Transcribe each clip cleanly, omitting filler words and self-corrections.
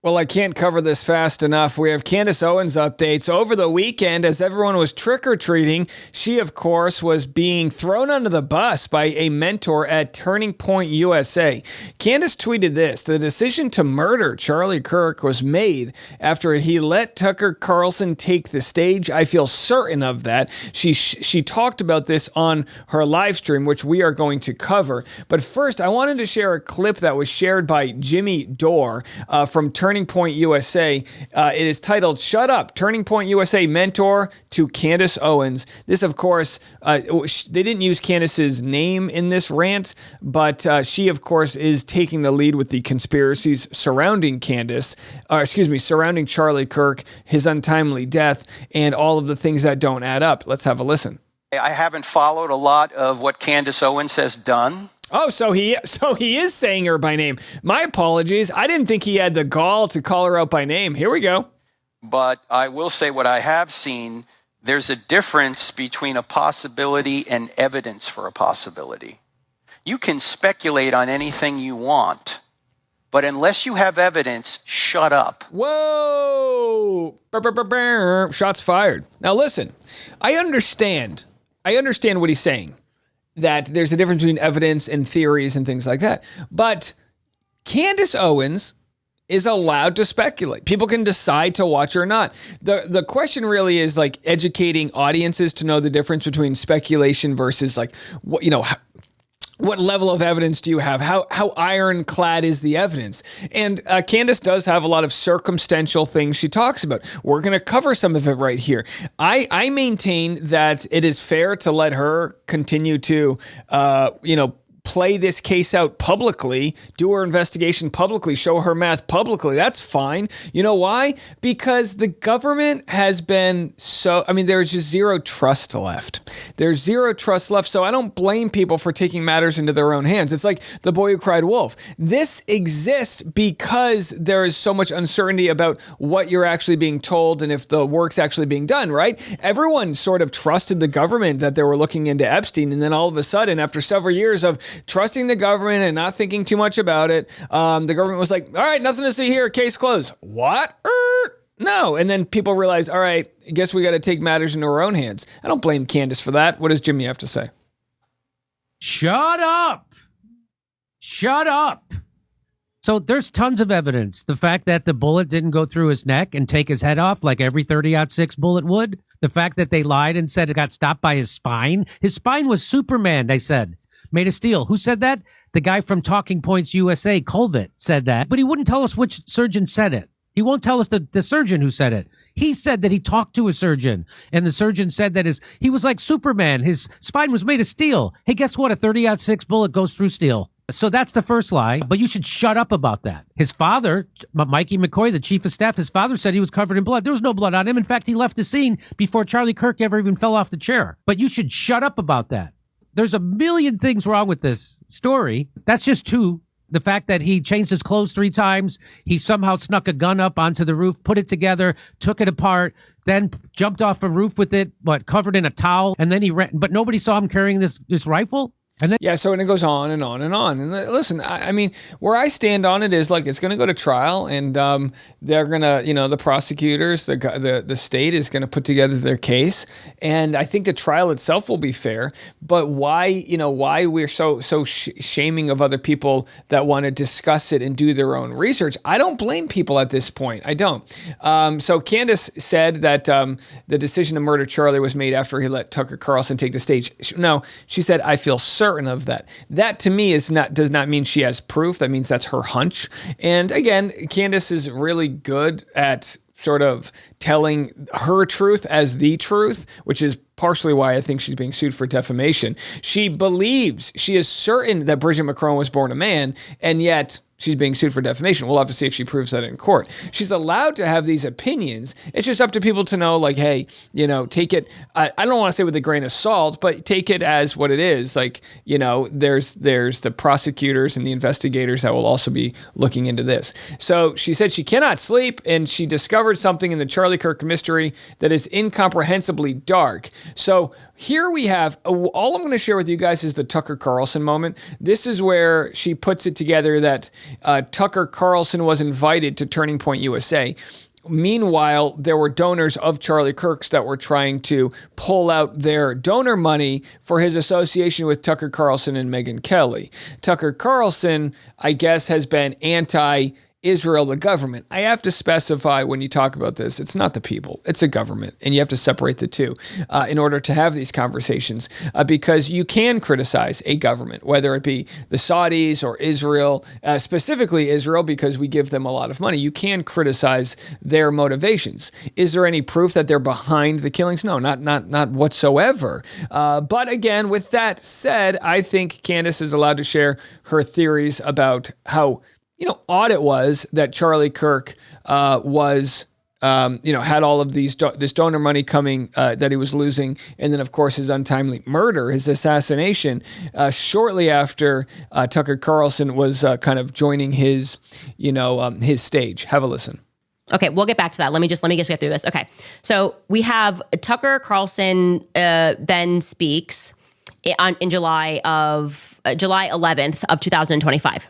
Well, I can't cover this fast enough. We have Candace Owens updates. Over the weekend, as everyone was trick-or-treating, she, of course, was being thrown under the bus by a mentor at Turning Point USA. Candace tweeted this: the decision to murder Charlie Kirk was made after he let Tucker Carlson take the stage. I feel certain of that. She talked about this on her live stream, which we are going to cover. But first, I wanted to share a clip that was shared by Jimmy Dore from Turning Point USA. It is titled "Shut Up, Turning Point USA Mentor to Candace Owens." This, of course, they didn't use Candace's name in this rant, but she, of course, is taking the lead with the conspiracies surrounding surrounding Charlie Kirk, his untimely death, and all of the things that don't add up. Let's have a listen. I haven't followed a lot of what Candace Owens has done. Oh, so he is saying her by name. My apologies. I didn't think he had the gall to call her out by name. Here we go. But I will say what I have seen, there's a difference between a possibility and evidence for a possibility. You can speculate on anything you want, but unless you have evidence, shut up. Whoa! Shots fired. Now listen, I understand what he's saying, that there's a difference between evidence and theories and things like that. But Candace Owens is allowed to speculate. People can decide to watch or not. The question really is like educating audiences to know the difference between speculation versus like what level of evidence do you have? How ironclad is the evidence? And Candace does have a lot of circumstantial things she talks about. We're going to cover some of it right here. I maintain that it is fair to let her continue to, play this case out publicly, do her investigation publicly, show her math publicly. That's fine. You know why? Because the government has been there's just zero trust left. There's zero trust left. So I don't blame people for taking matters into their own hands. It's like the boy who cried wolf. This exists because there is so much uncertainty about what you're actually being told and if the work's actually being done, right? Everyone sort of trusted the government that they were looking into Epstein. And then all of a sudden, after several years of trusting the government and not thinking too much about it, the government was like, all right, nothing to see here, case closed. What? No. And then people realize, all right, I guess we got to take matters into our own hands. I don't blame Candace for that. What does Jimmy have to say? Shut up. Shut up. So there's tons of evidence. The fact that the bullet didn't go through his neck and take his head off like every 30-06 bullet would. The fact that they lied and said it got stopped by his spine. His spine was Superman, they said. Made of steel. Who said that? The guy from Talking Points USA, Colvett, said that. But he wouldn't tell us which surgeon said it. He won't tell us the surgeon who said it. He said that he talked to a surgeon, and the surgeon said that he was like Superman. His spine was made of steel. Hey, guess what? A 30-06 bullet goes through steel. So that's the first lie, but you should shut up about that. His father, Mikey McCoy, the chief of staff, his father said he was covered in blood. There was no blood on him. In fact, he left the scene before Charlie Kirk ever even fell off the chair. But you should shut up about that. There's a million things wrong with this story. That's just two. The fact that he changed his clothes 3 times, he somehow snuck a gun up onto the roof, put it together, took it apart, then jumped off a roof with it, covered in a towel, and then he ran. But nobody saw him carrying this rifle. And then, yeah, so and it goes on and on and on. And listen, I mean, where I stand on it is like it's going to go to trial, and they're going to, the prosecutors, the state is going to put together their case, and I think the trial itself will be fair. But why we're so shaming of other people that want to discuss it and do their own research? I don't blame people at this point. I don't. So Candace said that the decision to murder Charlie was made after he let Tucker Carlson take the stage. No, she said, I feel certain of that. That to me does not mean she has proof. That means that's her hunch. And again, Candace is really good at sort of telling her truth as the truth, which is partially why I think she's being sued for defamation. She is certain that Bridget Macron was born a man, and yet she's being sued for defamation. We'll have to see if she proves that in court. She's allowed to have these opinions. It's just up to people to know, like, hey, take it. I don't want to say with a grain of salt, but take it as what it is. Like, there's the prosecutors and the investigators that will also be looking into this. So she said she cannot sleep, and she discovered something in the Charlie Kirk mystery that is incomprehensibly dark. So here we have, all I'm going to share with you guys is the Tucker Carlson moment. This is where she puts it together that Tucker Carlson was invited to Turning Point USA. Meanwhile, there were donors of Charlie Kirk's that were trying to pull out their donor money for his association with Tucker Carlson and Megyn Kelly. Tucker Carlson, I guess, has been anti-Israel, the government. I have to specify when you talk about this, it's not the people, it's a government. And you have to separate the two in order to have these conversations because you can criticize a government, whether it be the Saudis or Israel, specifically Israel, because we give them a lot of money. You can criticize their motivations. Is there any proof that they're behind the killings? No, not whatsoever. But again, with that said, I think Candace is allowed to share her theories about how odd it was that Charlie Kirk was, had all of this donor money coming that he was losing. And then, of course, his untimely murder, his assassination, shortly after Tucker Carlson was kind of joining his stage. Have a listen. Okay, we'll get back to that. Let me just get through this. Okay, so we have Tucker Carlson then speaks in July 11th of 2025.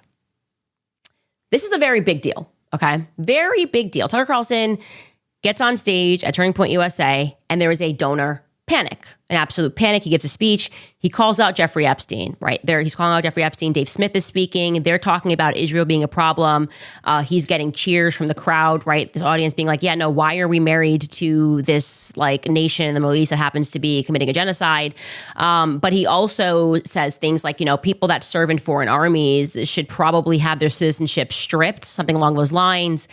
This is a very big deal, okay? Very big deal. Tucker Carlson gets on stage at Turning Point USA, and there is a donor panic, an absolute panic. He gives a speech. He calls out Jeffrey Epstein, right? He's calling out Jeffrey Epstein. Dave Smith is speaking. They're talking about Israel being a problem. He's getting cheers from the crowd, right? This audience being like, yeah, no, why are we married to this nation in the Middle East that happens to be committing a genocide? But he also says things like, people that serve in foreign armies should probably have their citizenship stripped, something along those lines.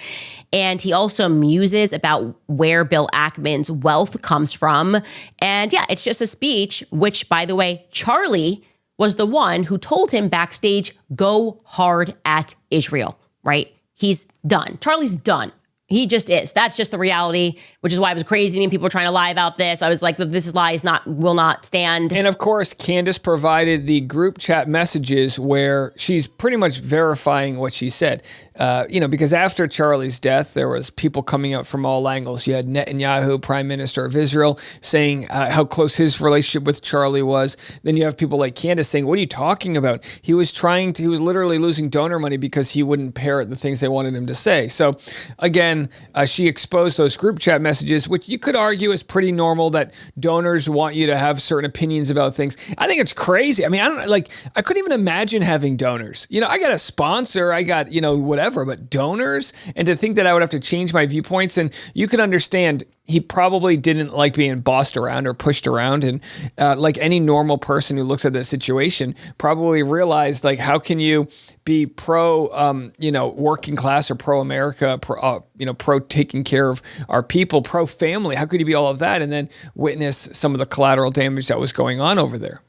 And he also muses about where Bill Ackman's wealth comes from. And yeah, it's just a speech, which, by the way, Charlie was the one who told him backstage, go hard at Israel, right? He's done. Charlie's done. He just is. That's just the reality, which is why it was crazy. I mean, people were trying to lie about this. I was like, this lie will not stand. And of course, Candace provided the group chat messages where she's pretty much verifying what she said. Because after Charlie's death, there was people coming out from all angles. You had Netanyahu, Prime Minister of Israel, saying how close his relationship with Charlie was. Then you have people like Candace saying, what are you talking about? He was literally losing donor money because he wouldn't parrot the things they wanted him to say. So again, she exposed those group chat messages, which you could argue is pretty normal that donors want you to have certain opinions about things. I think it's crazy. I mean, I couldn't even imagine having donors. I got a sponsor, I got, whatever, but donors, and to think that I would have to change my viewpoints, and you can understand he probably didn't like being bossed around or pushed around. And like any normal person who looks at this situation probably realized, how can you be pro, working class or pro America, pro taking care of our people, pro family? How could you be all of that and then witness some of the collateral damage that was going on over there?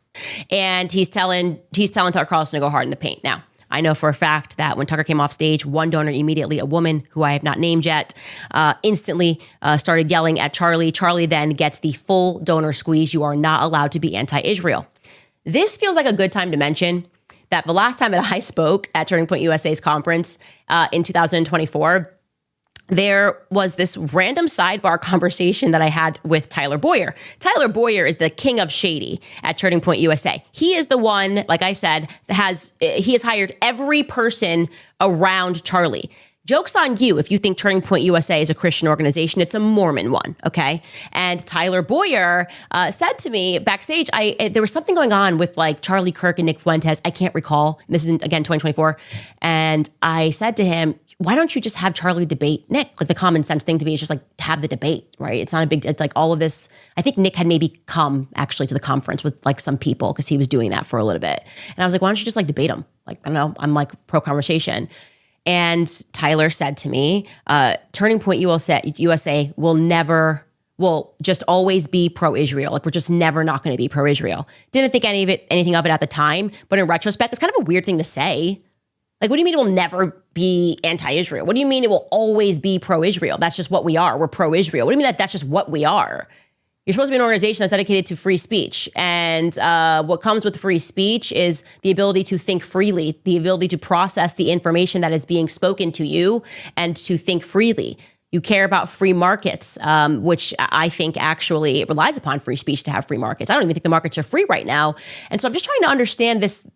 And he's telling Tucker Carlson to go hard in the paint. Now, I know for a fact that when Tucker came off stage, one donor immediately, a woman who I have not named yet, instantly started yelling at Charlie. Charlie then gets the full donor squeeze. You are not allowed to be anti-Israel. This feels like a good time to mention that the last time that I spoke at Turning Point USA's conference in 2024, there was this random sidebar conversation that I had with Tyler Boyer. Tyler Boyer is the king of shady at Turning Point USA. He is the one, like I said, he has hired every person around Charlie. Joke's on you if you think Turning Point USA is a Christian organization. It's a Mormon one, okay? And Tyler Boyer said to me backstage, there was something going on with Charlie Kirk and Nick Fuentes. I can't recall. This is, again, 2024. And I said to him, why don't you just have Charlie debate Nick? The common sense thing to me is just have the debate, right? It's not a big, it's all of this. I think Nick had maybe come actually to the conference with some people because he was doing that for a little bit. And I was like, why don't you just debate him? I don't know, I'm pro conversation. And Tyler said to me, Turning Point USA will just always be pro-Israel. We're just never not going to be pro-Israel. Didn't think anything of it at the time, but in retrospect, it's kind of a weird thing to say. What do you mean it will never be anti-Israel? What do you mean it will always be pro-Israel? That's just what we are. We're pro-Israel. What do you mean that's just what we are? You're supposed to be an organization that's dedicated to free speech. And what comes with free speech is the ability to think freely, the ability to process the information that is being spoken to you and to think freely. You care about free markets, which I think actually relies upon free speech to have free markets. I don't even think the markets are free right now. And so I'm just trying to understand this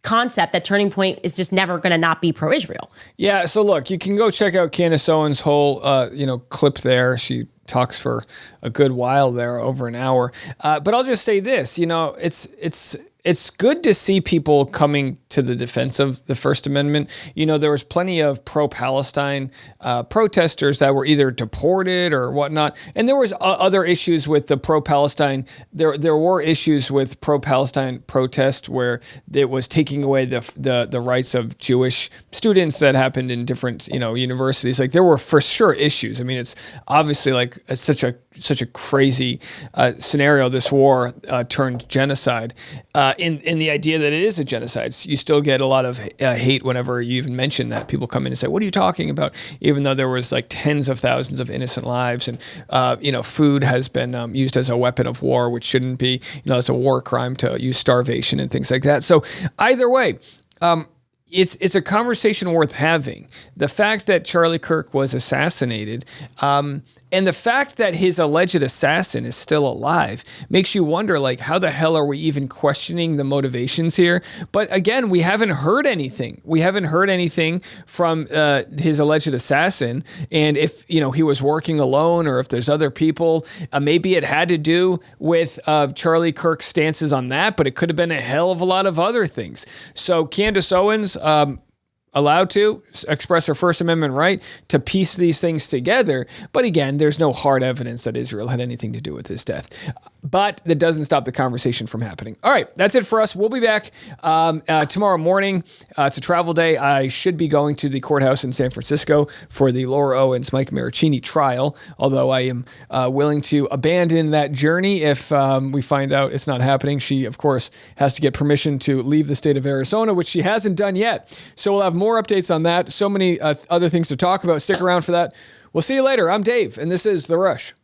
concept that Turning Point is just never going to not be pro-Israel. Yeah. So look, you can go check out Candace Owens' whole, clip there. She talks for a good while there, over an hour. But I'll just say this, it's good to see people coming to the defense of the First Amendment. There was plenty of pro-Palestine protesters that were either deported or whatnot. And there was other issues with the pro-Palestine. There were issues with pro-Palestine protest where it was taking away the rights of Jewish students that happened in different, universities. Like there were for sure issues. I mean, it's obviously like such a crazy scenario, this war turned genocide. In the idea that it is a genocide, you still get a lot of hate whenever you even mention that. People come in and say, "What are you talking about?" Even though there was like tens of thousands of innocent lives, and food has been used as a weapon of war, which shouldn't be. It's a war crime to use starvation and things like that. So either way. It's a conversation worth having. The fact that Charlie Kirk was assassinated, and the fact that his alleged assassin is still alive makes you wonder, like, how the hell are we even questioning the motivations here? But again, we haven't heard anything. We haven't heard anything from his alleged assassin. And if, he was working alone or if there's other people, maybe it had to do with Charlie Kirk's stances on that, but it could have been a hell of a lot of other things. So Candace Owens, allowed to express her First Amendment right to piece these things together. But again, there's no hard evidence that Israel had anything to do with his death. But that doesn't stop the conversation from happening. All right, that's it for us. We'll be back tomorrow morning. It's a travel day. I should be going to the courthouse in San Francisco for the Laura Owens, Mike Maricini trial, although I am willing to abandon that journey if we find out it's not happening. She, of course, has to get permission to leave the state of Arizona, which she hasn't done yet. So we'll have more updates on that. So many other things to talk about. Stick around for that. We'll see you later. I'm Dave, and this is The Rush.